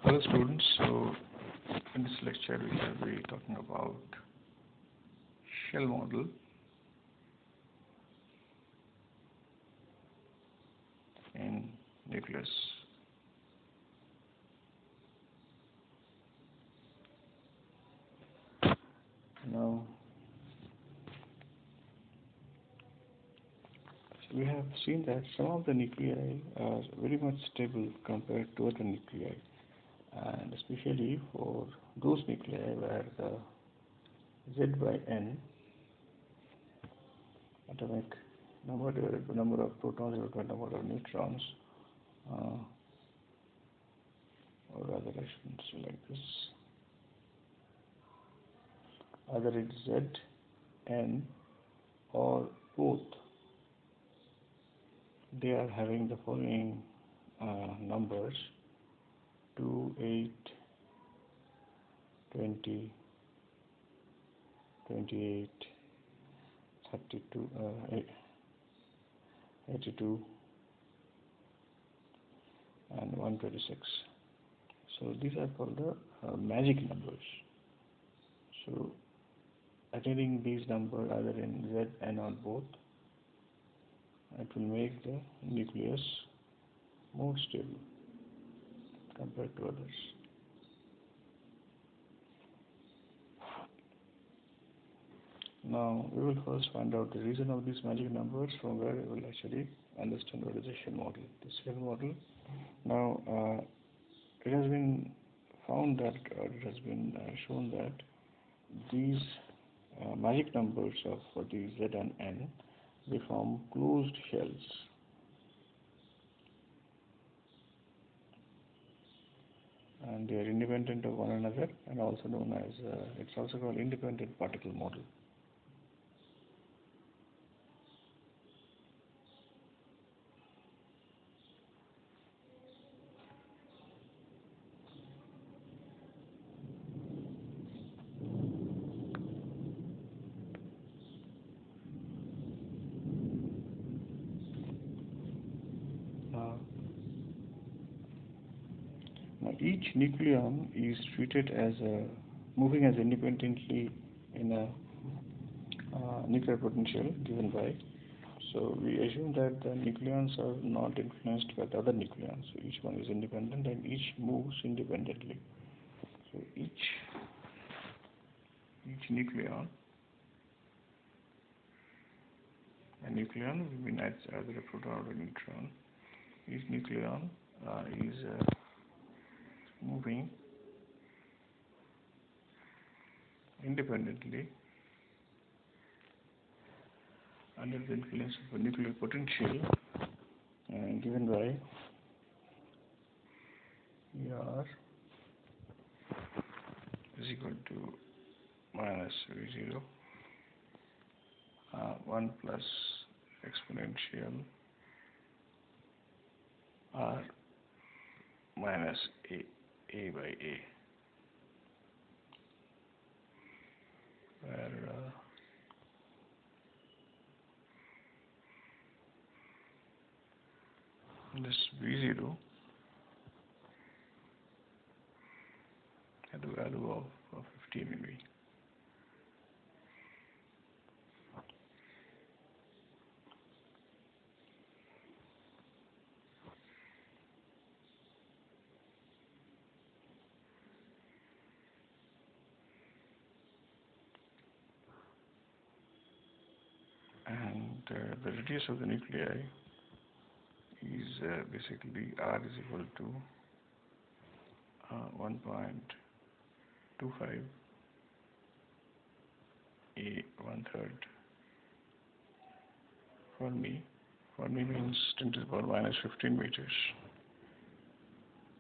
Hello students, so in this lecture we will be talking about shell model in nucleus. Now we have seen that some of the nuclei are very much stable compared to other nuclei, and especially for those nuclei where the Z by N atomic number divided by number of protons divided by number of neutrons, or rather I shouldn't say like this, either it's Z, N or both, they are having the following numbers: 2, 8, 20, 28, 32, 82 and 126. So these are called the magic numbers. So attaining these numbers either in Z, N or both, it will make the nucleus more stable compared to others. Now we will first find out the reason of these magic numbers, from where we will actually understand what is the shell model. The shell model, now it has been found that, or it has been shown that these magic numbers for these Z and N, they form closed shells. And they are independent of one another, and also known as, it's also called independent particle model. Now each nucleon is treated as moving as independently in a nuclear potential given by. So we assume that the nucleons are not influenced by the other nucleons. So each one is independent and each moves independently. So each nucleon, a nucleon will mean either a proton or a neutron. Each nucleon is moving independently under the influence of a nuclear potential given by ER is equal to minus V0 1 plus exponential R minus A by A, where this V0 had a value of 15 MeV. And the radius of the nuclei is basically R is equal to 1.25 A 1/3 Fermi. Fermi means 10 to the power minus 15 meters.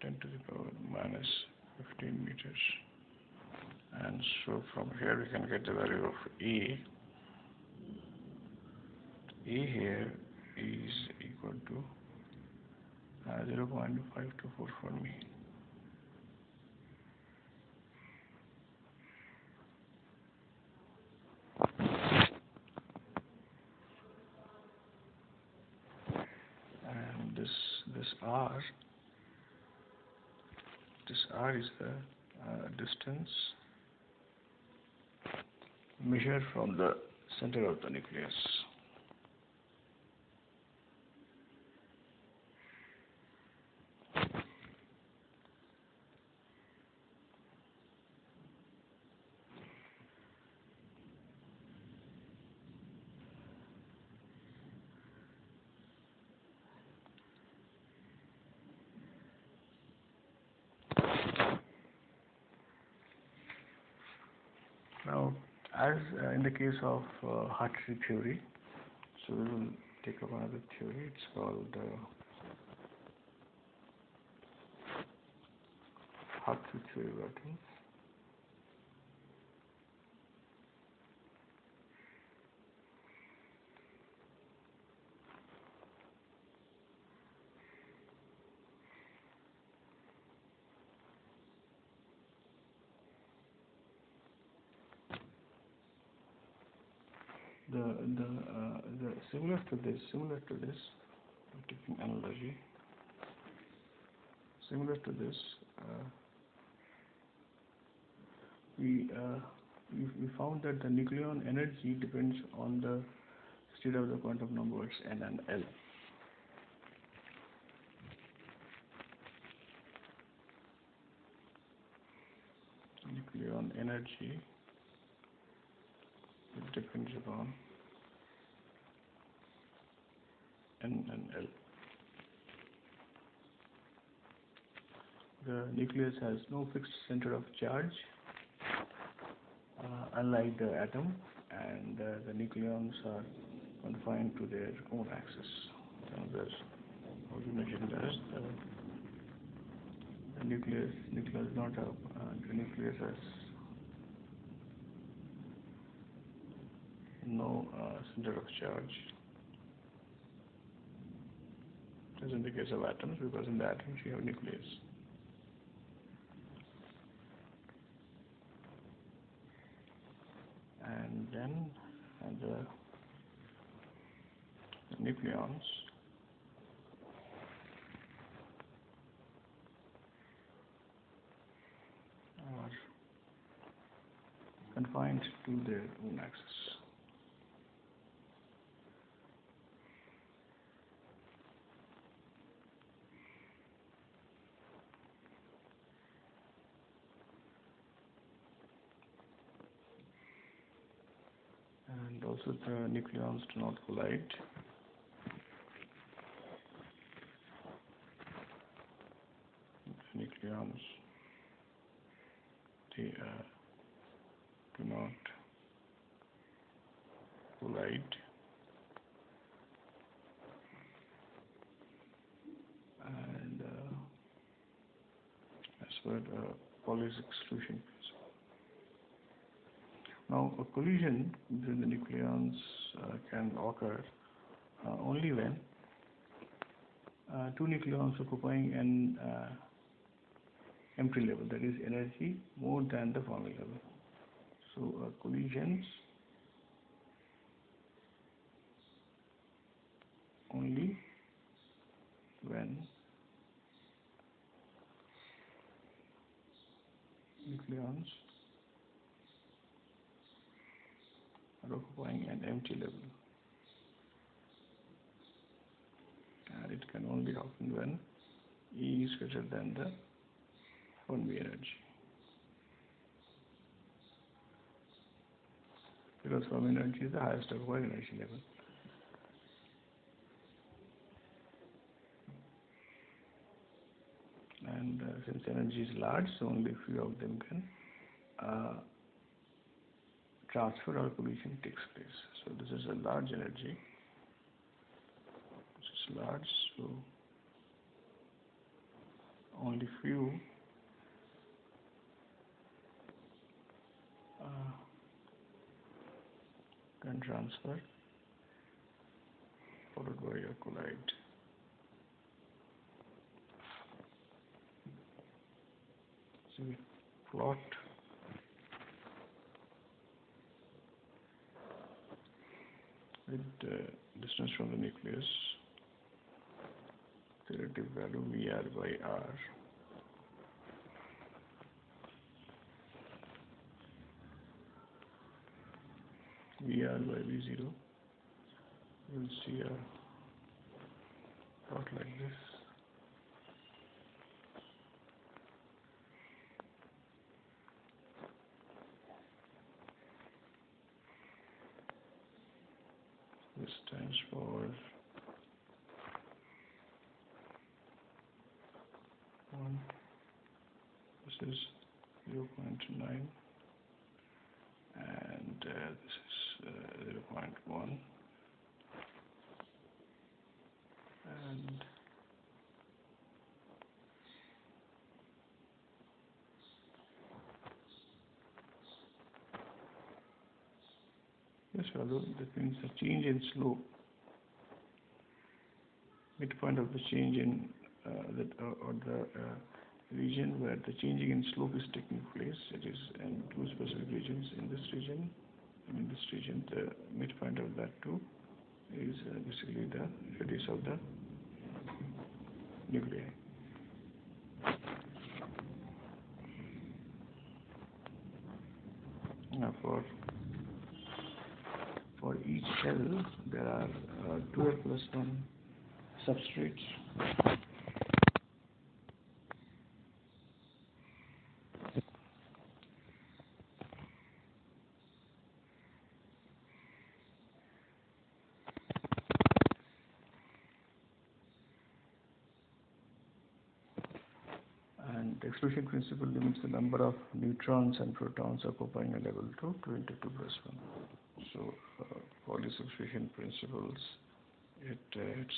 10 to the power minus 15 meters. And so from here we can get the value of A. A here is equal to 0.524 Fermi. And this R This R is the distance measured from the center of the nucleus. Now, as in the case of HARTREE theory, so we will take up another theory. It's called HARTREE theory of atoms. The similar to this, I'm taking analogy. Similar to this, we found that the nucleon energy depends on the state of the quantum numbers n and l. Nucleon energy, it depends upon n and l. The nucleus has no fixed center of charge, unlike the atom, and the nucleons are confined to their own axis. How you mentioned as the nucleus not a the nucleus has no center of charge, as in the case of atoms, because in the atoms you have nucleus. And then the nucleons are confined to their own axis. And also the nucleons do not collide. The nucleons, they do not collide, and as per the Pauli's exclusion principle. Now, a collision between the nucleons can occur only when two nucleons occupying an empty level, that is energy more than the Fermi level. So collisions only when nucleons are occupying an empty level, and it can only happen when E is greater than the Fermi energy, because Fermi energy is the highest occupied energy level. And since energy is large, so only few of them can transfer or collision takes place. So this is a large energy. This is large, so only few can transfer, followed by a collide. So we plot with the distance from the nucleus, the relative value VR by R, VR by V0, you'll see a plot like this. This stands for 1. This is 0.9, and this is 0.1, and this value, that means the change in slope, midpoint of the change in the region where the changing in slope is taking place. It is in two specific regions. In this region, and in this region, the midpoint of that too is basically the radius of the nuclei. Now for each cell there are 2l+1 substrates. And the exclusion principle limits the number of neutrons and protons occupying a level to 2 into 2+1. So for these exclusion principles, it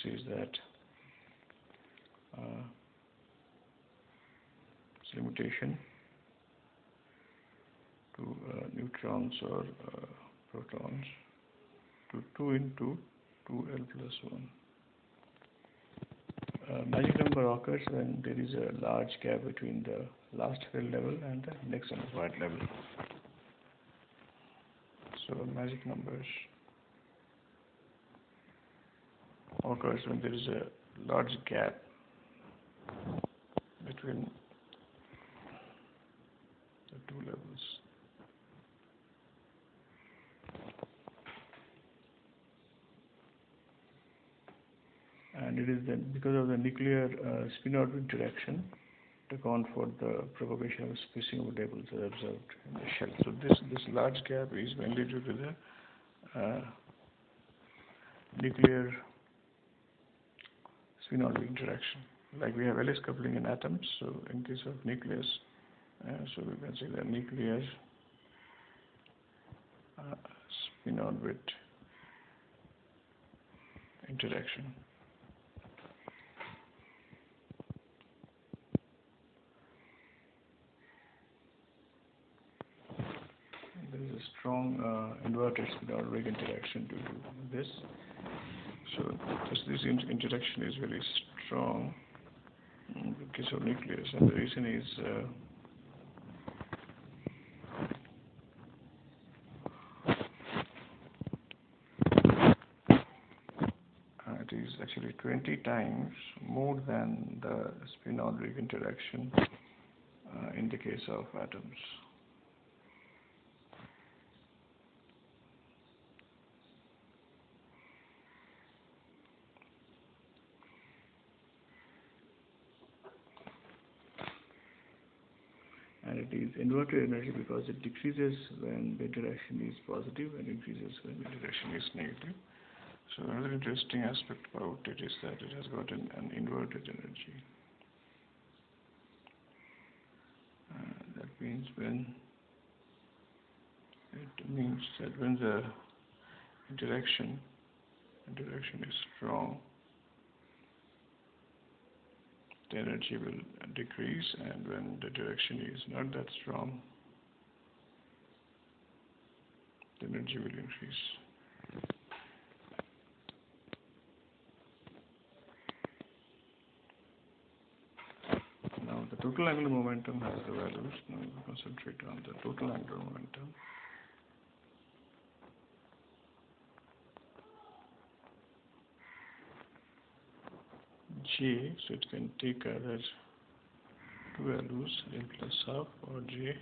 says that its limitation to neutrons or protons to 2 into 2l+1. Magic number occurs when there is a large gap between the last field level and the next unoccupied level. So magic numbers occurs when there is a large gap between the two levels. And it is then because of the nuclear spin-orbit interaction to account for the propagation of spacing of labels as observed in the shell. So this large gap is mainly due to the nuclear spin-orbit interaction. Like we have Ellis coupling in atoms, so in case of nucleus, so we can say the nuclear spin-orbit interaction. There is a strong inverted spin-orbit interaction due to this. So this interaction is very strong in the case of nucleus, and the reason is it is actually 20 times more than the spin-orbit interaction in the case of atoms. And it is inverted energy because it decreases when the interaction is positive and increases when the interaction is negative. So another interesting aspect about it is that it has got an inverted energy. That means when the interaction is strong, the energy will decrease, and when the direction is not that strong, the energy will increase. Now the total angular momentum has the values. Now we concentrate on the total angular momentum. J, so it can take either two values, n plus half or j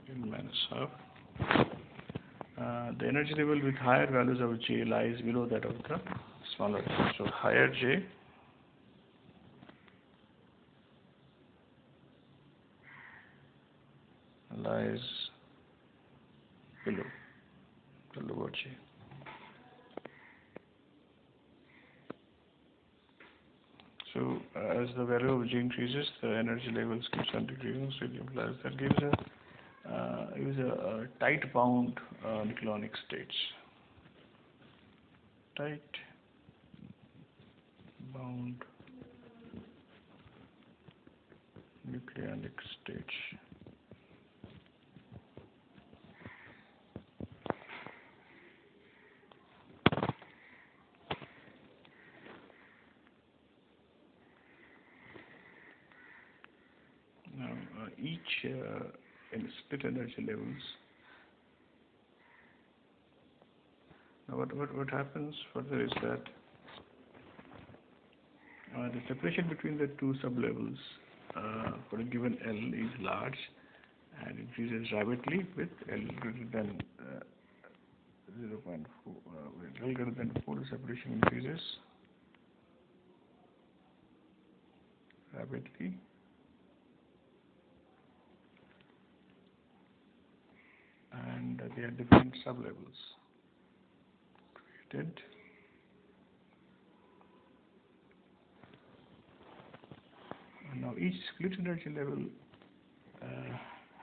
n minus half. The energy level with higher values of J lies below that of the smaller J. So higher J lies below the lower J. So as the value of J increases, the energy levels keeps on decreasing. So it implies that gives a tight bound nucleonic states. Tight bound nucleonic states. Now each in split energy levels. Now what happens further is that the separation between the two sublevels for a given L is large and increases rapidly with L greater than 0.4. With L greater than 4, the separation increases rapidly and they are different sublevels created. Now each split energy level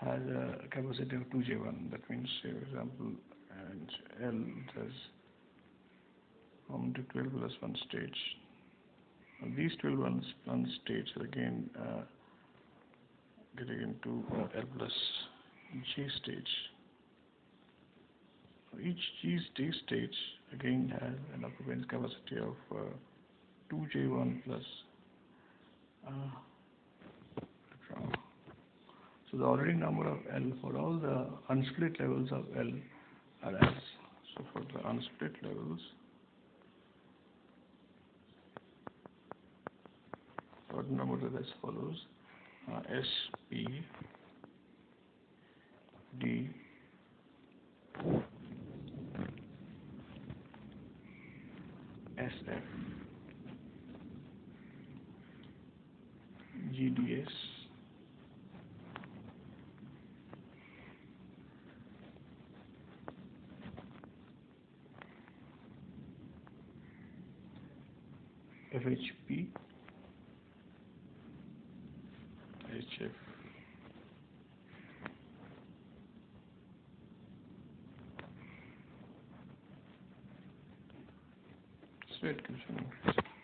has a capacity of 2J1. That means, say, for example, and L has to 12 plus 1 states. Now these 12 1 states are again getting into L plus J states. Each G states again has an occupance capacity of 2J1 plus so the ordinary number of L for all the unsplit levels of L are S. So for the unsplit levels, ordinary number is as follows: S, P, D, S, F, G, D, S, FHP, HF, so it gives an increase.